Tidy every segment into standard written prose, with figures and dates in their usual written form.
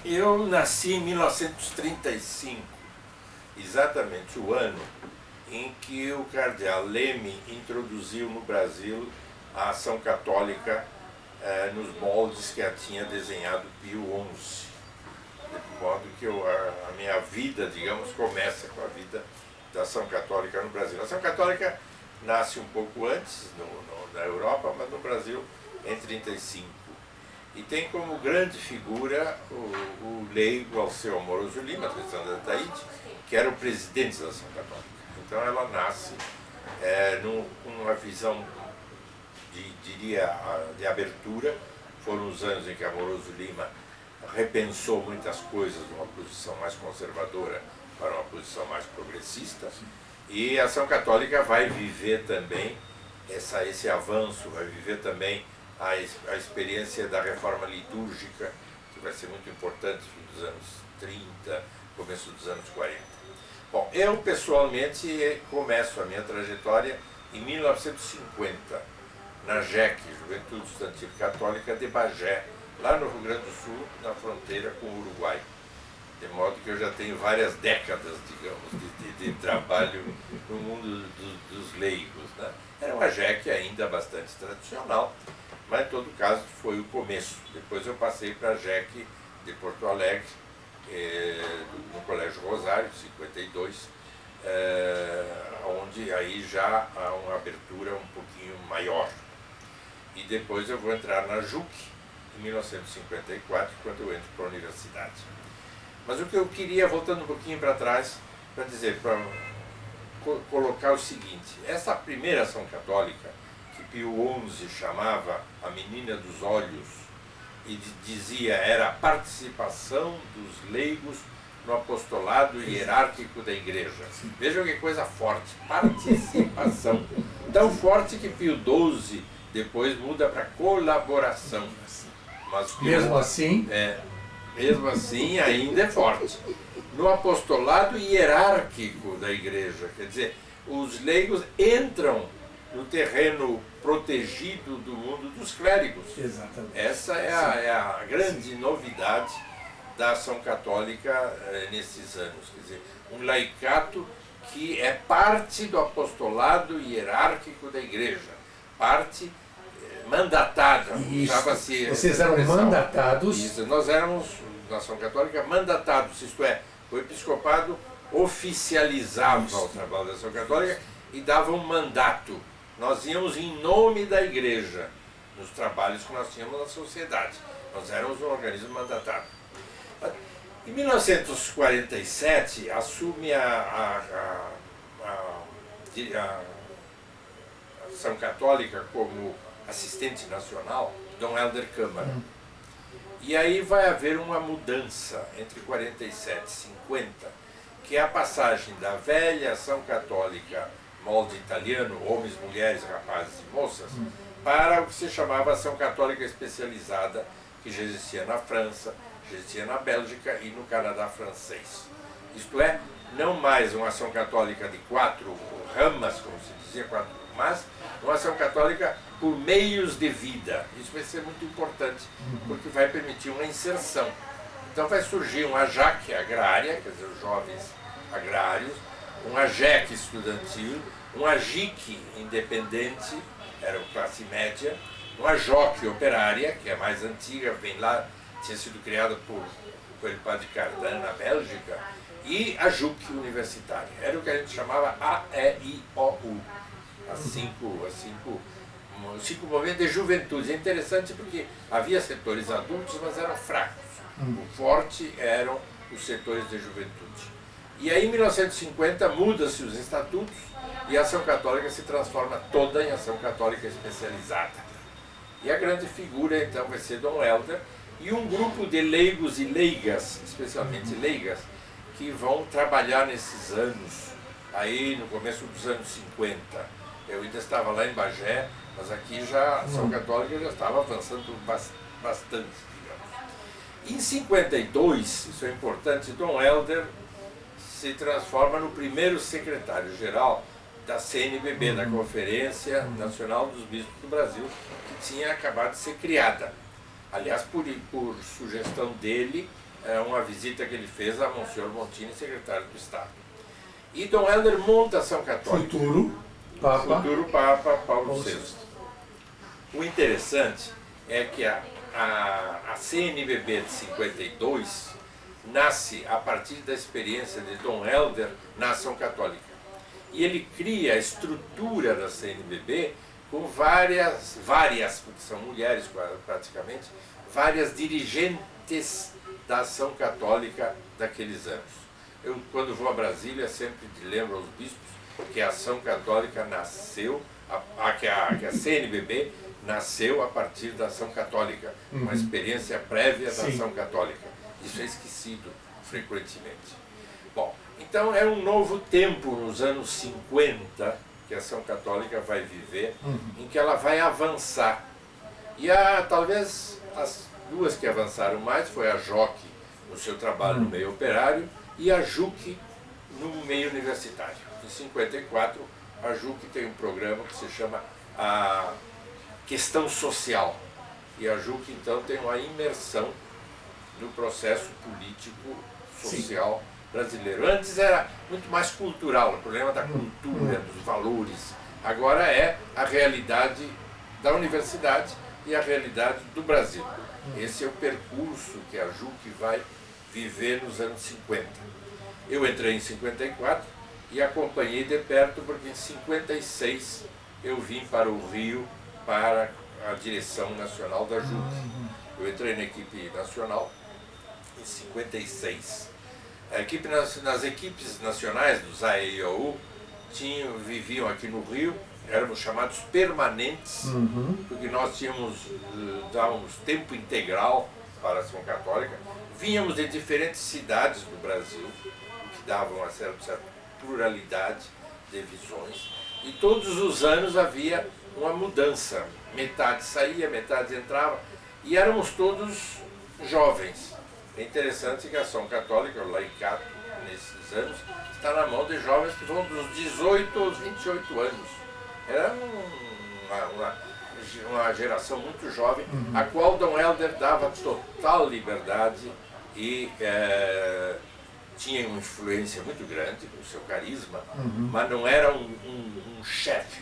Eu nasci em 1935, exatamente o ano em que o cardeal Leme introduziu no Brasil a ação católica nos moldes que a tinha desenhado Pio XI. De modo que a minha vida, digamos, começa com a vida da ação católica no Brasil. A ação católica nasce um pouco antes na Europa, mas no Brasil em 35. E tem como grande figura o leigo Alceu Amoroso Lima, Tristão de Ataíde, que era o presidente da ação católica. Então ela nasce numa visão, diria, de abertura. Foram os anos em que Amoroso Lima repensou muitas coisas de uma posição mais conservadora para uma posição mais progressista. E a ação católica vai viver também esse avanço, vai viver também a experiência da reforma litúrgica, que vai ser muito importante no fim dos anos 30, começo dos anos 40. Bom, eu pessoalmente começo a minha trajetória em 1950, na JEC, Juventude Estudantil Católica de Bagé, lá no Rio Grande do Sul, na fronteira com o Uruguai. De modo que eu já tenho várias décadas, digamos, de trabalho no mundo dos leigos, né? Era uma JEC ainda bastante tradicional, mas em todo caso foi o começo. Depois eu passei para a JEC de Porto Alegre, no Colégio Rosário, 52, onde aí já há uma abertura um pouquinho maior. E depois eu vou entrar na JUC, em 1954, quando eu entro para a universidade. Mas o que eu queria, voltando um pouquinho para trás, para dizer, para colocar o seguinte: essa primeira ação católica, que Pio XI chamava a menina dos olhos, e dizia era a participação dos leigos no apostolado hierárquico da Igreja. Vejam que coisa forte, participação. Tão forte que Pio XII depois muda para colaboração. Mas mesmo assim? Mesmo assim ainda é forte. No apostolado hierárquico da Igreja, quer dizer, os leigos entram no terreno protegido do mundo dos clérigos. Exatamente. Essa é a grande novidade da ação católica nesses anos. Quer dizer, um laicato que é parte do apostolado hierárquico da Igreja, parte mandatada. Vocês eram mandatados? Isso, nós éramos, na ação católica, mandatados, isto é, o episcopado oficializava o trabalho da ação católica e dava um mandato. Nós íamos em nome da Igreja, nos trabalhos que nós tínhamos na sociedade. Nós éramos um organismo mandatado. Em 1947, assume a ação católica como assistente nacional, Dom Helder Câmara. E aí vai haver uma mudança entre 47 e 50, que é a passagem da velha ação católica, molde italiano, homens, mulheres, rapazes e moças, para o que se chamava ação católica especializada, que já existia na França, já existia na Bélgica e no Canadá francês. Isto é, não mais uma ação católica de 4 ramas, como se dizia, mas uma ação católica por meios de vida. Isso vai ser muito importante, porque vai permitir uma inserção. Então vai surgir uma JAC agrária, quer dizer, os jovens agrários, uma JEC estudantil, uma JIC independente, era classe média, uma JOC operária, que é mais antiga, vem lá, tinha sido criada por o padre Cardan na Bélgica, e a JUC universitária. Era o que a gente chamava AEIOU, as cinco movimentos de juventude. É interessante porque havia setores adultos, mas eram fracos. O forte eram os setores de juventude. E aí, em 1950, muda-se os estatutos e a ação católica se transforma toda em ação católica especializada. E a grande figura, então, vai ser Dom Helder e um grupo de leigos e leigas, especialmente leigas, que vão trabalhar nesses anos, aí no começo dos anos 50. Eu ainda estava lá em Bagé, mas aqui já a ação católica já estava avançando bastante, digamos. Em 52, isso é importante, Dom Helder se transforma no primeiro secretário-geral da CNBB, da Conferência Nacional dos Bispos do Brasil, que tinha acabado de ser criada. Aliás, por sugestão dele, uma visita que ele fez a Monsenhor Montini, secretário do Estado. E Dom Helder monta a Ação Católica. Futuro Papa Paulo VI. O interessante é que a CNBB de 52 nasce a partir da experiência de Dom Helder na Ação Católica. E ele cria a estrutura da CNBB com várias, porque são mulheres praticamente, várias dirigentes da Ação Católica daqueles anos. Eu, quando vou a Brasília, sempre lembro aos bispos que a Ação Católica nasceu, que a CNBB nasceu a partir da Ação Católica, uma experiência prévia da Ação Católica. Isso é esquecido frequentemente. Bom, então é um novo tempo nos anos 50 que a Ação Católica vai viver, em que ela vai avançar. E talvez as duas que avançaram mais foi a JOC no seu trabalho no meio operário e a JUC no meio universitário. Em 54, a JUC tem um programa que se chama a Questão Social. E a JUC, então, tem uma imersão no processo político, social brasileiro. Antes era muito mais cultural, o problema da cultura, dos valores. Agora é a realidade da universidade e a realidade do Brasil. Esse é o percurso que a JUC vai viver nos anos 50. Eu entrei em 54 e acompanhei de perto, porque em 56 eu vim para o Rio para a direção nacional da JUC. Eu entrei na equipe nacional em 56. Nas equipes nacionais do ZAE-IOU viviam aqui no Rio, éramos chamados permanentes, porque nós dávamos tempo integral para a Ação Católica. Vínhamos de diferentes cidades do Brasil, o que dava uma certa pluralidade de visões. E todos os anos havia uma mudança. Metade saía, metade entrava, e éramos todos jovens. É interessante que a Ação Católica, o laicato, nesses anos, está na mão de jovens que vão dos 18 aos 28 anos. Era uma geração muito jovem, a qual Dom Helder dava total liberdade e tinha uma influência muito grande com o seu carisma, mas não era um chefe,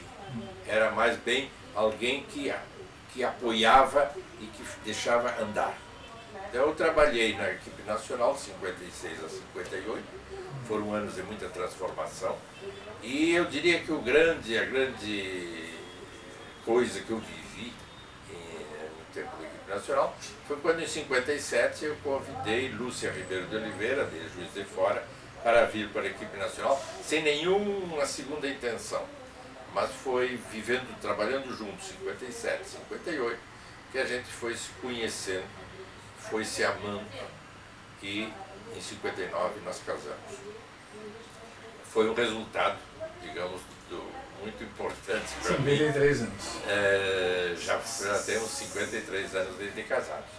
era mais bem alguém que apoiava e que deixava andar. Então eu trabalhei na equipe nacional de 56 a 58, foram anos de muita transformação, e eu diria que a grande coisa que eu vivi no tempo da equipe nacional foi quando em 57 eu convidei Lúcia Ribeiro de Oliveira, de Juiz de Fora, para vir para a equipe nacional, sem nenhuma segunda intenção, mas foi trabalhando juntos, 57, 58, que a gente foi se conhecendo, foi se amando, e em 59 nós casamos. Foi um resultado, digamos, muito importante para mim. 53 anos. Já temos 53 anos desde casados.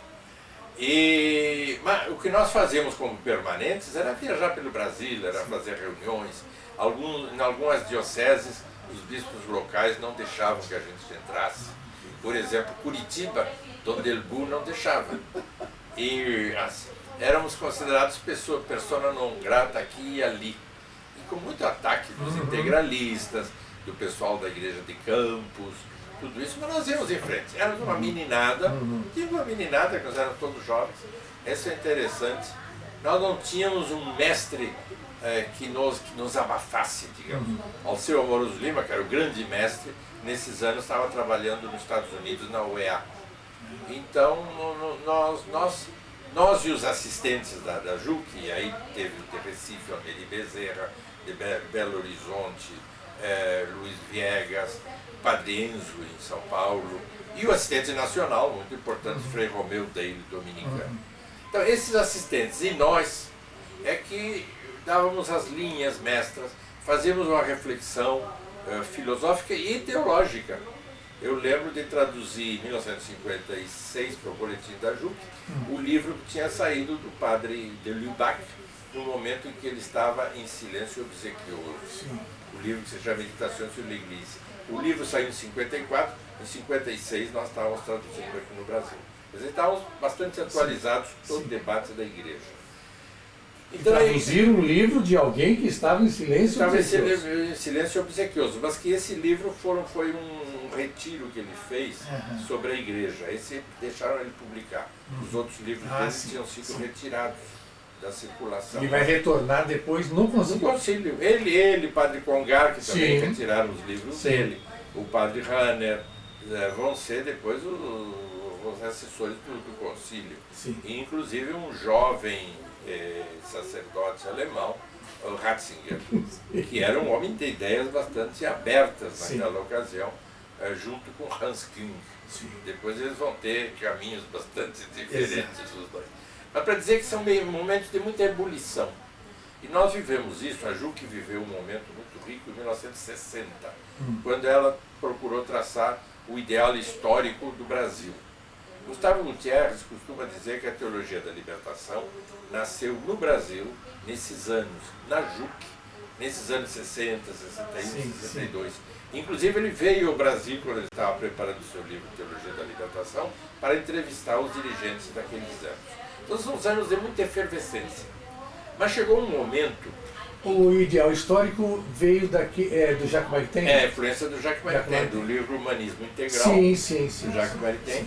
Mas o que nós fazíamos como permanentes era viajar pelo Brasil, era fazer reuniões. Em algumas dioceses, os bispos locais não deixavam que a gente entrasse. Por exemplo, Curitiba, Dom Delbu não deixava. E éramos considerados persona non grata aqui e ali. E com muito ataque dos integralistas, do pessoal da igreja de Campos, tudo isso, mas nós íamos em frente. Éramos uma meninada, que nós éramos todos jovens. Isso é interessante. Nós não tínhamos um mestre que nos abafasse, digamos. Alceu Amoroso Lima, que era o grande mestre, nesses anos estava trabalhando nos Estados Unidos, na UEA. Então, nós e os assistentes da JUC, e aí teve de Recife, Amélie Bezerra, de Belo Horizonte, Luiz Viegas, Padre Enzo em São Paulo, e o assistente nacional, muito importante, Frei Romeu Deire, dominicano. Então, esses assistentes e nós é que dávamos as linhas mestras, fazíamos uma reflexão filosófica e teológica. Eu lembro de traduzir em 1956 para o Boletim da JUC o livro que tinha saído do padre de Lubac no momento em que ele estava em silêncio obsequioso. O livro que se chama Meditações sur l'Église. O livro saiu em 54, em 56 nós estávamos traduzindo aqui no Brasil. Eles estavam bastante atualizados com todo o debate da igreja. Então, traduziram um livro de alguém que estava em silêncio obsequioso. Estava em silêncio obsequioso, mas que esse livro foi um retiro que ele fez sobre a igreja. Esse deixaram ele publicar. Os outros livros dele tinham sido retirados da circulação. Ele vai retornar depois no concílio. No concílio. Ele, Padre Congar, que também retiraram os livros dele, o Padre Rahner, vão ser depois os assessores do concílio. E, inclusive um jovem sacerdote alemão, o Ratzinger, que era um homem de ideias bastante abertas naquela ocasião, junto com Hans Küng. Depois eles vão ter caminhos bastante diferentes os dois. Mas para dizer que são momentos de muita ebulição. E nós vivemos isso, a JUC viveu um momento muito rico em 1960, quando ela procurou traçar o ideal histórico do Brasil. Gustavo Gutierrez costuma dizer que a teologia da libertação nasceu no Brasil nesses anos, na JUC, nesses anos 60, 61, 62. Inclusive ele veio ao Brasil, quando ele estava preparando o seu livro Teologia da Libertação, para entrevistar os dirigentes daqueles anos. Então são os anos de muita efervescência. Mas chegou um momento... O ideal histórico veio daqui, do Jacques Maritain? A influência do Jacques Maritain, do livro Humanismo Integral, do Jacques Maritain,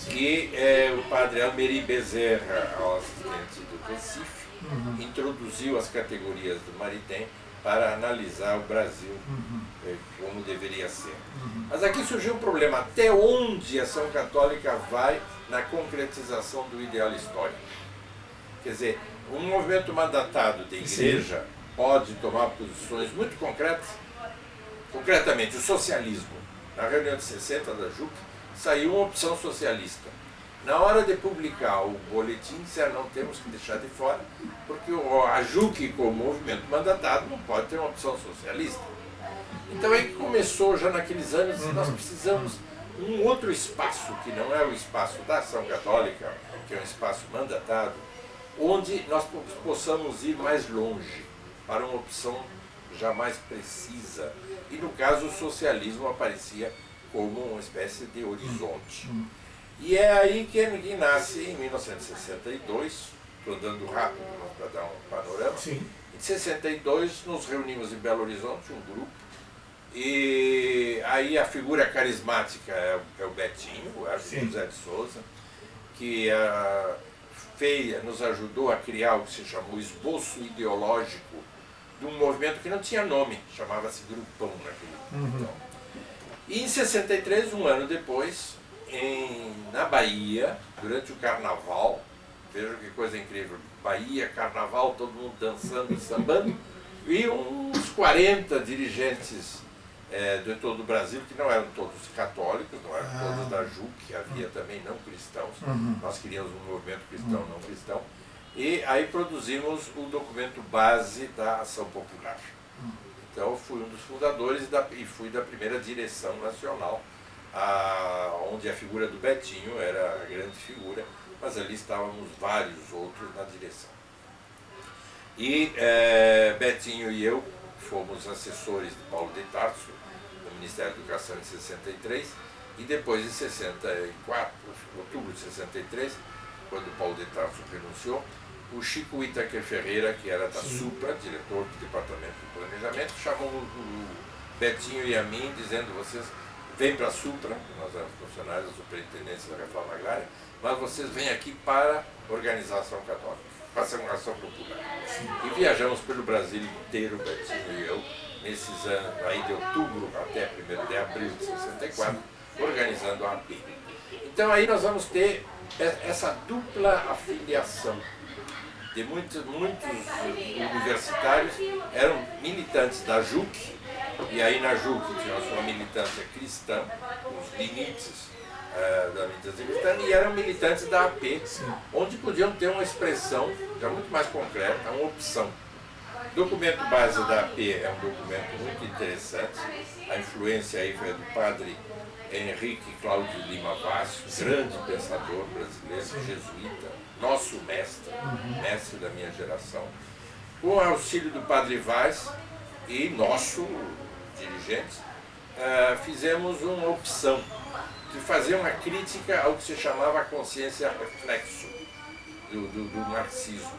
que o padre Almeri Bezerra, ao assistente do Recife, introduziu as categorias do Maritain para analisar o Brasil como deveria ser. Mas aqui surgiu um problema, até onde a ação católica vai na concretização do ideal histórico? Quer dizer, um movimento mandatado de igreja pode tomar posições muito concretas. Concretamente, o socialismo. Na reunião de 60 da JUC, saiu uma opção socialista. Na hora de publicar o boletim, disseram, não temos que deixar de fora, porque a JUC, como movimento mandatado, não pode ter uma opção socialista. Então aí começou, já naqueles anos, nós precisamos de um outro espaço, que não é o espaço da ação católica, que é um espaço mandatado, onde nós possamos ir mais longe, para uma opção já mais precisa. E no caso o socialismo aparecia como uma espécie de horizonte. E é aí que nasce, em 1962, estou dando rápido para dar um panorama, em 62 nos reunimos em Belo Horizonte, um grupo, e aí a figura carismática é o Betinho, o José de Souza, que nos ajudou a criar o que se chamou esboço ideológico de um movimento que não tinha nome, chamava-se Grupão naquele então. E em 63, um ano depois, na Bahia, durante o Carnaval, vejam que coisa incrível, Bahia, Carnaval, todo mundo dançando e sambando, e uns 40 dirigentes de todo o Brasil, que não eram todos católicos, não eram todos da JUC, havia também não cristãos, nós queríamos um movimento cristão, não cristão, e aí produzimos o documento base da Ação Popular. Então eu fui um dos fundadores e fui da primeira direção nacional, onde a figura do Betinho era a grande figura, mas ali estávamos vários outros na direção. E Betinho e eu fomos assessores de Paulo de Tarso, no Ministério da Educação em 63, e depois em 64, outubro de 63, quando Paulo de Tarso renunciou, o Chico Itaker Ferreira, que era da SUPRA, diretor do Departamento de Planejamento, chamou o Betinho e a mim, dizendo, vocês vêm para a SUPRA, nós éramos funcionários da Superintendência da Reforma Agrária, mas vocês vêm aqui para a Organização Católica, para a Ação Popular. E viajamos pelo Brasil inteiro, Betinho e eu, nesses anos, aí de outubro até 1º de abril de 64, organizando a AP. Então aí nós vamos ter essa dupla afiliação de muitos universitários, eram militantes da JUC, e aí na JUC tinha a sua militância cristã, os limites da militância cristã, e eram militantes da AP, onde podiam ter uma expressão já muito mais concreta, uma opção. O documento base da AP é um documento muito interessante, a influência aí foi do padre Henrique Cláudio Lima Vaz, grande pensador brasileiro, jesuíta, nosso mestre, mestre da minha geração, com o auxílio do padre Vaz e nosso dirigente, fizemos uma opção de fazer uma crítica ao que se chamava a consciência reflexo do marxismo.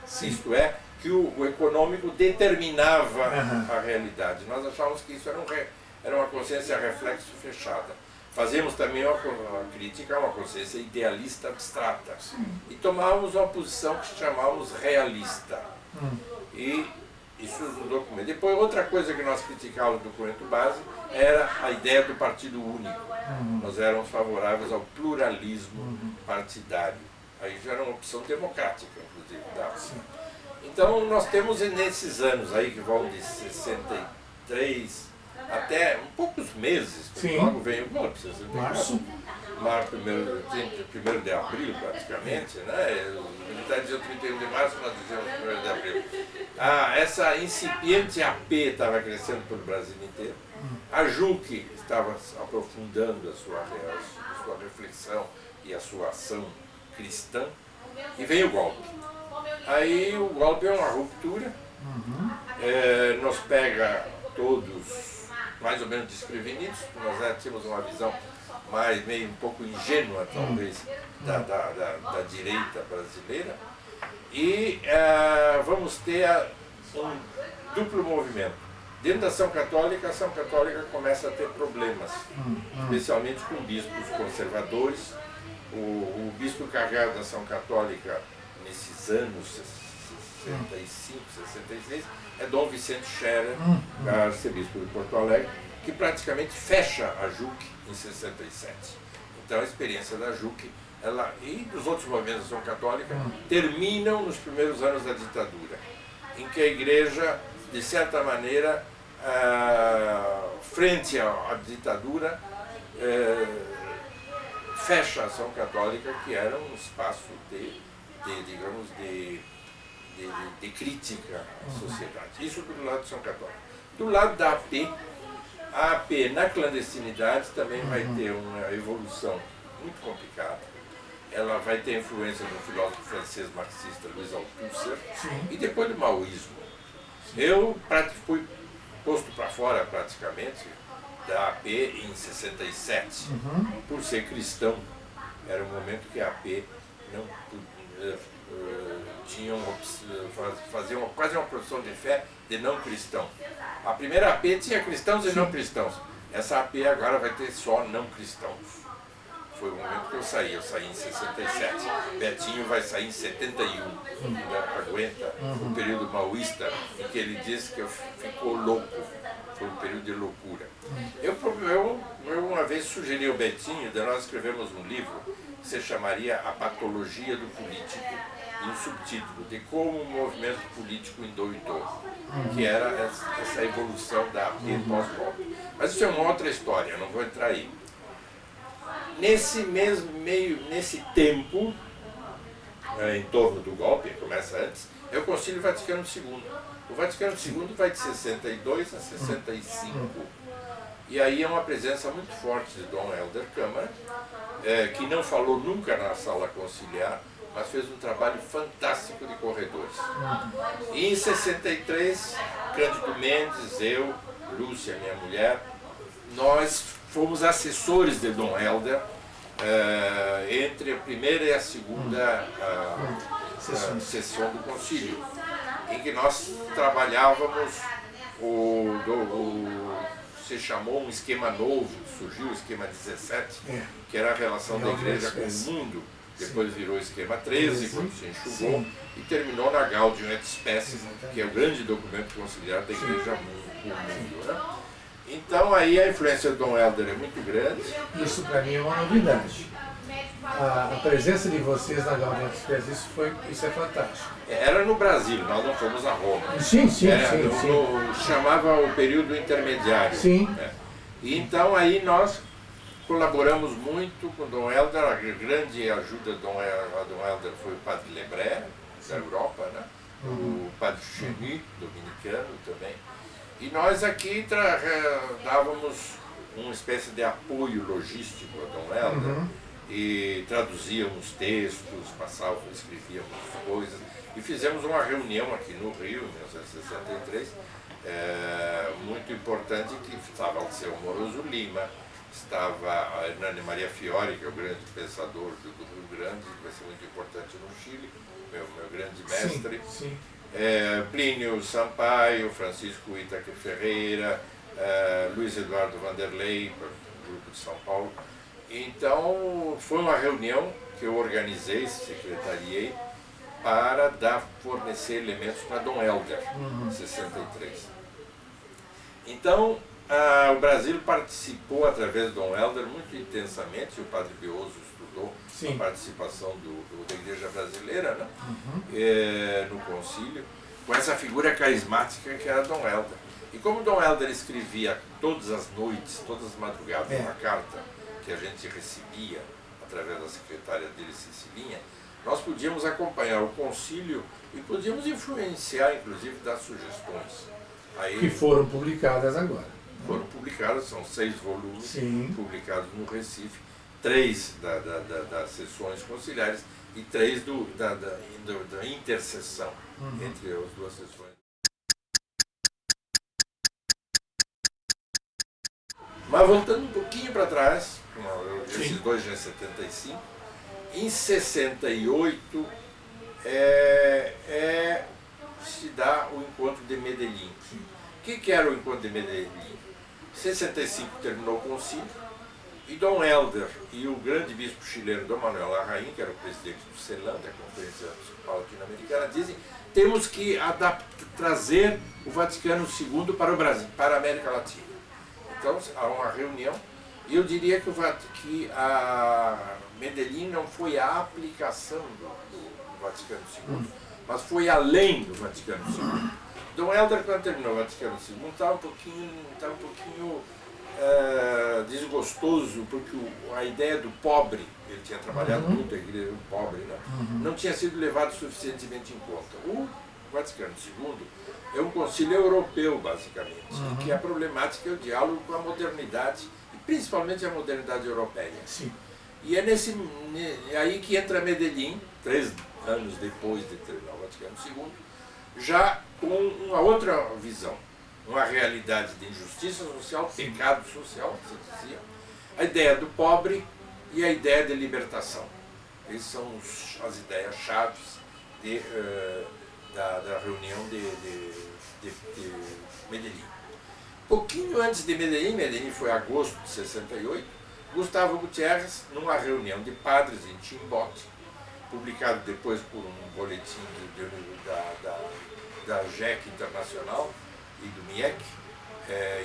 Sim. Isto é, que o econômico determinava a realidade. Nós achávamos que isso era uma consciência reflexo fechada. Fazemos também uma crítica a uma consciência idealista abstrata. Sim. E tomávamos uma posição que chamávamos realista. E isso no documento. Depois, outra coisa que nós criticávamos no documento base era a ideia do partido único. Nós éramos favoráveis ao pluralismo partidário. Aí já era uma opção democrática, inclusive. Então, nós temos nesses anos aí, que vão de 63 até poucos meses, porque logo vem o golpe, 64. Março, 1º de abril, praticamente, né? Os militares diziam 31 de março, nós dizíamos 1º de abril. Essa incipiente AP estava crescendo pelo Brasil inteiro. A JUC estava aprofundando a sua reflexão e a sua ação cristã. E veio o golpe. Aí o golpe é uma ruptura, nos pega todos mais ou menos desprevenidos. Nós já tínhamos uma visão meio um pouco ingênua, talvez, da direita brasileira. E vamos ter um duplo movimento. Dentro da Ação Católica, a Ação Católica começa a ter problemas, especialmente com bispos conservadores. O bispo carregado da Ação Católica nesses anos 65, 66 é Dom Vicente Scherer, arcebispo de Porto Alegre, que praticamente fecha a JUC em 67. Então a experiência da JUC e dos outros movimentos da Ação Católica terminam nos primeiros anos da ditadura, em que a Igreja, de certa maneira, frente à ditadura, fecha a Ação Católica, que era um espaço de crítica à sociedade. Isso do lado da Ação Católica. Do lado da AP, a AP na clandestinidade também vai ter uma evolução muito complicada. Ela vai ter influência do filósofo francês marxista Louis Althusser e depois do maoísmo. Eu fui posto para fora praticamente da AP em 67, por ser cristão. Era um momento que a AP não fazia quase uma profissão de fé de não cristão. A primeira AP tinha cristãos e não cristãos. Essa AP agora vai ter só não cristãos. Foi o momento que eu saí em 67. Betinho vai sair em 71, não aguenta o período maoísta, em que ele disse que ficou louco. Foi um período de loucura. Eu uma vez sugeri ao Betinho, nós escrevemos um livro que se chamaria A Patologia do Político, e um subtítulo de Como o Movimento Político Endoidou, que era essa evolução da AP pós-golpe. Mas isso é uma outra história, eu não vou entrar aí. Nesse tempo, em torno do golpe, começa antes, é o Concílio Vaticano II. O Vaticano II vai de 62 a 65. E aí é uma presença muito forte de Dom Helder Câmara, que não falou nunca na sala conciliar, mas fez um trabalho fantástico de corredores. E em 63, Cândido Mendes, eu, Lúcia, minha mulher, nós fomos assessores de Dom Helder entre a primeira e a segunda sessão do concílio, em que nós trabalhávamos se chamou um esquema novo, surgiu o esquema 17, que era a relação da Igreja com o mundo, depois virou o esquema 13, quando se enxugou, e terminou na Gaudium et Spes, que é o grande documento conciliar da Igreja com o mundo. Né? Então aí a influência do Dom Helder é muito grande. Isso para mim é uma novidade. A presença de vocês na Gaudium et Spes, isso é fantástico. Era no Brasil, nós não fomos a Roma. Sim. Chamava o período intermediário. Sim. E então aí nós colaboramos muito com o Dom Helder. A grande ajuda do Dom Helder foi o padre Lebré, da Europa, né? O padre Chenu, dominicano também. E nós aqui dávamos uma espécie de apoio logístico a Dom Helder, e traduzíamos textos, escrevíamos coisas, e fizemos uma reunião aqui no Rio, em 1963, muito importante, que estava o seu Moroso Lima, estava a Hernani Maria Fiore, que é o grande pensador do Rio Grande, que vai ser muito importante no Chile, meu grande mestre, sim. Plínio Sampaio, Francisco Itaque Ferreira, Luiz Eduardo Vanderlei, do Grupo de São Paulo. Então, foi uma reunião que eu organizei, secretariei, para fornecer elementos para Dom Helder, em 63. Então, o Brasil participou, através de Dom Helder, muito intensamente, o Padre Bioso estudou a participação da Igreja Brasileira, né? No concílio, com essa figura carismática que era Dom Helder. E como Dom Helder escrevia todas as noites, todas as madrugadas, uma carta que a gente recebia através da secretária dele, Cecilinha, nós podíamos acompanhar o concílio e podíamos influenciar, inclusive, dar sugestões. Aí, que foram publicadas agora. Foram publicadas, são 6 volumes publicados no Recife, 3 das sessões conciliares e 3 da intercessão entre as duas sessões. Mas voltando um pouquinho para trás, esses dois já em 75, em 68 se dá o encontro de Medellín. O que era o encontro de Medellín? Em 65 terminou o concílio e Dom Helder e o grande bispo chileno Dom Manuel Larraín, que era o presidente do CELAM, da Conferência Episcopal Latino-Americana, dizem: temos que trazer o Vaticano II para o Brasil, para a América Latina. Então, há uma reunião, e eu diria que a Medellín não foi a aplicação do Vaticano II, mas foi além do Vaticano II. Dom Helder, quando terminou o Vaticano II, estava um pouquinho desgostoso, porque a ideia do pobre, ele tinha trabalhado muito a igreja do pobre, né? Não tinha sido levado suficientemente em conta. O Vaticano II é um concílio europeu, basicamente, em que a problemática é o diálogo com a modernidade, e principalmente a modernidade europeia. Sim. E é aí que entra Medellín, 3 anos depois de terminar o Vaticano II, já com uma outra visão, uma realidade de injustiça social, pecado social, se dizia, a ideia do pobre e a ideia de libertação. Essas são as ideias-chave da reunião de Medellín. Pouquinho antes de Medellín foi agosto de 68, Gustavo Gutierrez, numa reunião de padres em Chimbote, publicado depois por um boletim da JEC Internacional e do MIEC,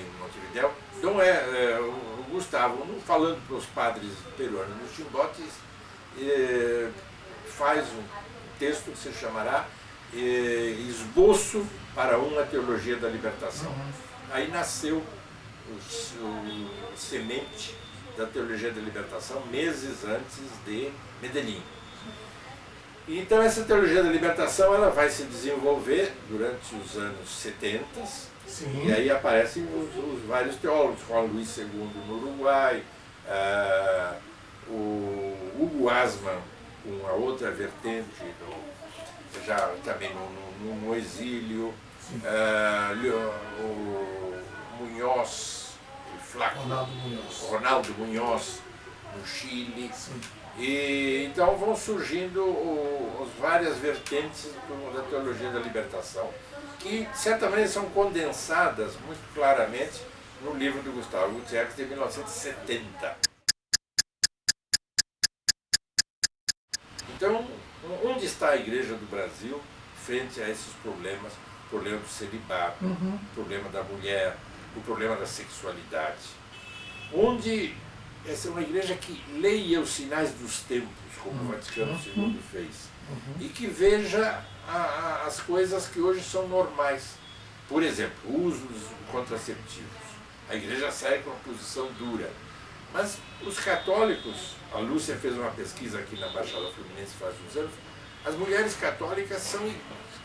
em Montevidéu. Então, o Gustavo, falando para os padres peruanos no Chimbote, faz um texto que se chamará Esboço para uma Teologia da Libertação. Aí nasceu o semente da Teologia da Libertação, meses antes de Medellín. Então, essa Teologia da Libertação ela vai se desenvolver durante os anos 70, e aí aparecem os vários teólogos, Juan Luis II no Uruguai, o Hugo Asman, com a outra vertente, já também no exílio, o Munhoz, Ronaldo Munhoz, no Chile. E então vão surgindo as várias vertentes da Teologia da Libertação, que de certa maneira são condensadas muito claramente no livro do Gustavo Gutierrez de 1970. Então, onde está a Igreja do Brasil frente a esses problemas? O problema do celibato, o problema da mulher, o problema da sexualidade. Onde essa é uma igreja que leia os sinais dos tempos, como o Vaticano II fez, e que veja as coisas que hoje são normais. Por exemplo, o uso dos contraceptivos. A igreja sai com uma posição dura. Mas os católicos, a Lúcia fez uma pesquisa aqui na Baixada Fluminense faz uns anos, as mulheres católicas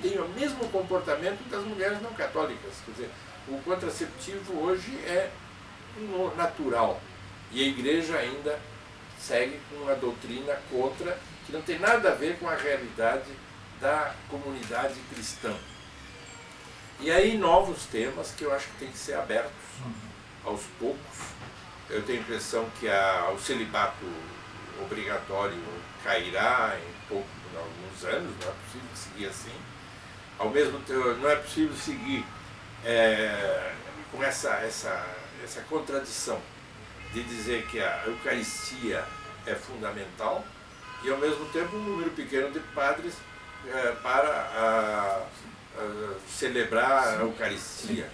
têm o mesmo comportamento das mulheres não católicas. Quer dizer, o contraceptivo hoje é natural. E a igreja ainda segue com uma doutrina contra, que não tem nada a ver com a realidade da comunidade cristã. E aí novos temas que eu acho que tem que ser abertos aos poucos. Eu tenho a impressão que o celibato obrigatório cairá em alguns anos, não é possível seguir assim. Ao mesmo tempo, não é possível seguir com essa contradição de dizer que a Eucaristia é fundamental e ao mesmo tempo um número pequeno de padres para celebrar a Eucaristia.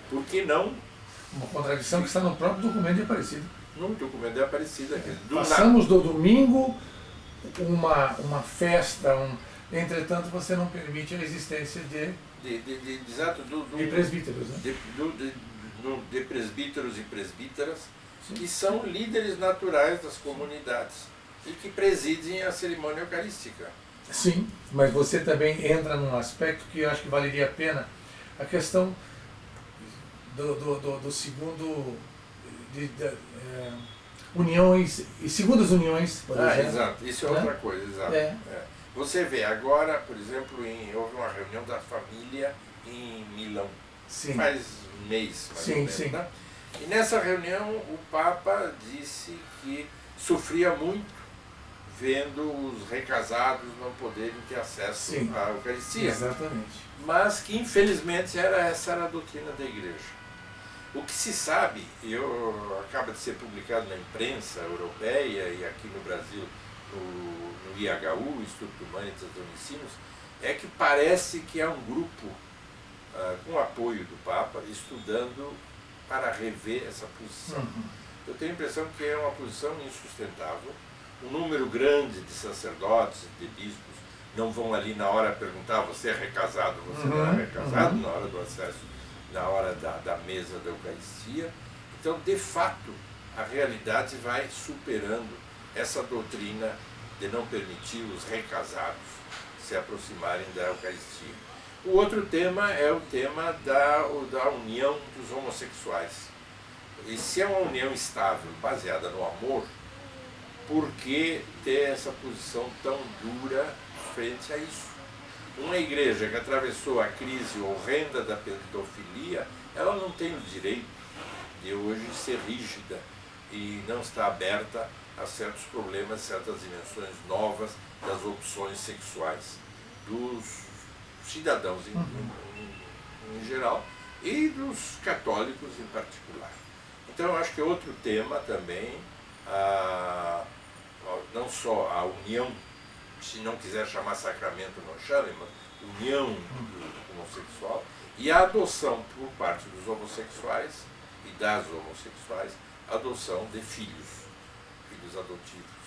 Por que não? Uma contradição que está no próprio documento de Aparecida. No documento de Aparecida. Passamos do domingo uma festa, entretanto você não permite a existência de presbíteros, né? De presbíteros e presbíteras, que são líderes naturais das comunidades e que presidem a cerimônia eucarística. Sim, mas você também entra num aspecto que eu acho que valeria a pena, a questão do segundo, uniões e segundas uniões, por exemplo. Exato, isso é outra coisa, exato. Você vê agora, por exemplo, houve uma reunião da família em Milão, faz um mês, mais ou menos, né? E nessa reunião o Papa disse que sofria muito vendo os recasados não poderem ter acesso à Eucaristia. Exatamente. Mas que infelizmente essa era a doutrina da Igreja. O que se sabe, acaba de ser publicado na imprensa europeia e aqui no Brasil, no IHU, Instituto Humanitas Unicinos, é que parece que é um grupo, com apoio do Papa, estudando para rever essa posição. Eu tenho a impressão que é uma posição insustentável. Um número grande de sacerdotes, de bispos, não vão ali na hora perguntar: você é recasado, você não é recasado, na hora do acesso, na hora da mesa da Eucaristia. Então, de fato, a realidade vai superando essa doutrina de não permitir os recasados se aproximarem da Eucaristia. O outro tema é o tema da união dos homossexuais. E se é uma união estável, baseada no amor, por que ter essa posição tão dura frente a isso? Uma igreja que atravessou a crise horrenda da pedofilia, ela não tem o direito de hoje ser rígida e não está aberta a certos problemas, certas dimensões novas das opções sexuais dos cidadãos em geral e dos católicos em particular. Então eu acho que é outro tema também, não só a união, se não quiser chamar sacramento, não chame, mas união do homossexual, e a adoção por parte dos homossexuais e das homossexuais, adoção de filhos adotivos,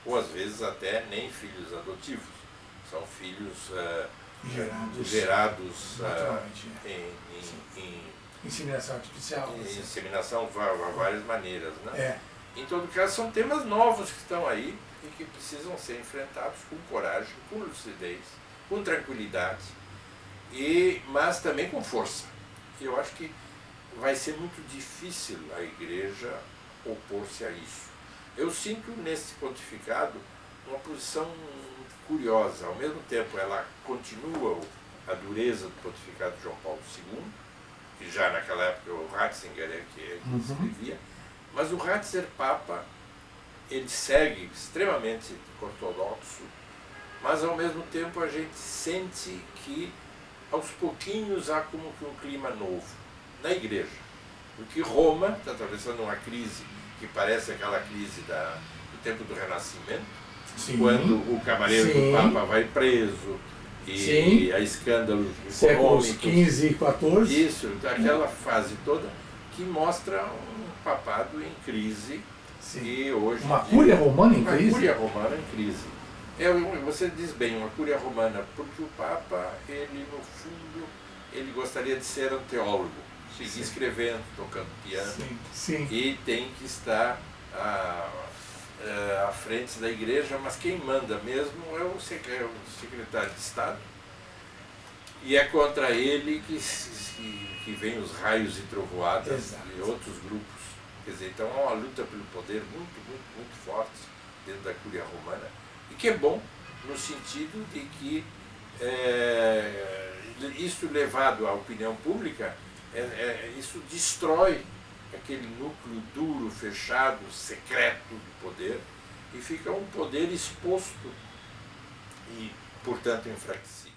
ou às vezes até nem filhos adotivos, são filhos gerados em inseminação artificial. Inseminação de várias maneiras, né? Em todo caso, são temas novos que estão aí e que precisam ser enfrentados com coragem, com lucidez, com tranquilidade, mas também com força. Eu acho que vai ser muito difícil a Igreja opor-se a isso. Eu sinto nesse pontificado uma posição curiosa. Ao mesmo tempo, ela continua a dureza do pontificado de João Paulo II, que já naquela época o Ratzinger é que escrevia, mas o Ratzinger Papa, ele segue extremamente ortodoxo, mas ao mesmo tempo a gente sente que aos pouquinhos há como que um clima novo na Igreja, porque Roma está atravessando uma crise que parece aquela crise do tempo do Renascimento, quando o camareiro do Papa vai preso e há escândalos séculos XV e XIV. Isso, aquela fase toda que mostra um papado em crise. E hoje uma cúria romana em crise? Uma cúria romana em crise. Você diz bem, uma cúria romana, porque o Papa, ele no fundo, ele gostaria de ser um teólogo, seguir escrevendo, tocando piano, e tem que estar à frente da Igreja, mas quem manda mesmo é o secretário de Estado, e é contra ele que vem os raios e trovoadas de outros grupos Quer dizer, então há uma luta pelo poder muito forte dentro da Cúria Romana, e que é bom no sentido de que isso levado à opinião pública, isso destrói aquele núcleo duro, fechado, secreto do poder, e fica um poder exposto e, portanto, enfraquecido.